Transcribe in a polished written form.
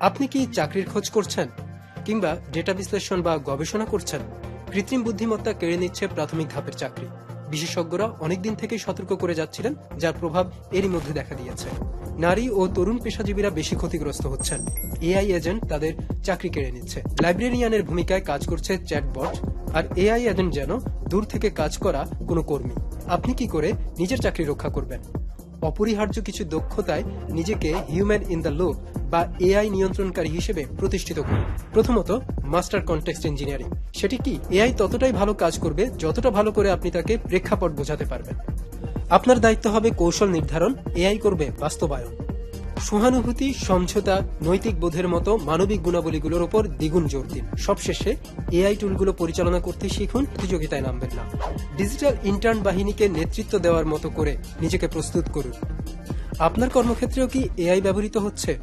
আপনি কি চাকরির খোঁজ করছেন কিংবা ডেটা বিশ্লেষণ বা গবেষণা করছেন? কৃত্রিম বুদ্ধিমত্তা কেড়ে নিচ্ছে প্রাথমিক ধাপের চাকরি। বিশেষজ্ঞরা অনেকদিন থেকেই সতর্ক করে যাচ্ছিলেন, যার প্রভাব এরই মধ্যে দেখা দিয়েছে। নারী ও তরুণ পেশাজীবীরা বেশি ক্ষতিগ্রস্ত হচ্ছেন। এআই এজেন্ট তাদের চাকরি কেড়ে নিচ্ছে। লাইব্রেরিয়ানের ভূমিকায় কাজ করছে চ্যাটবট, আর এআই এজেন্ট যেন দূর থেকে কাজ করা কোনো কর্মী। আপনি কি করে নিজের চাকরি রক্ষা করবেন? অপরিহার্য কিছু দক্ষতায় নিজেকে হিউম্যান ইন দ্য লুপ বা এআই নিয়ন্ত্রণকারী হিসেবে প্রতিষ্ঠিত করুন। প্রথমত, মাস্টার কনটেক্সট ইঞ্জিনিয়ারিং। সেটি কি? এআই ততটাই ভালো কাজ করবে যতটা ভালো করে আপনি তাকে প্রেক্ষাপট বোঝাতে পারবেন। আপনার দায়িত্ব হবে কৌশল নির্ধারণ, এআই করবে বাস্তবায়ন। সহানুভূতি, সমঝোতা, নৈতিক বোধের মতো মানবিক গুণাবলীগুলোর উপর দ্বিগুণ জোর দিন। সবশেষে এআই টুলগুলো পরিচালনা করতে শিখুন, প্রতিযোগিতায় নামবেন না। ডিজিটাল ইন্টার্ন বাহিনীকে নেতৃত্ব দেওয়ার মতো করে নিজেকে প্রস্তুত করুন। আপনার কর্মক্ষেত্রেও কি এআই ব্যবহৃত হচ্ছে?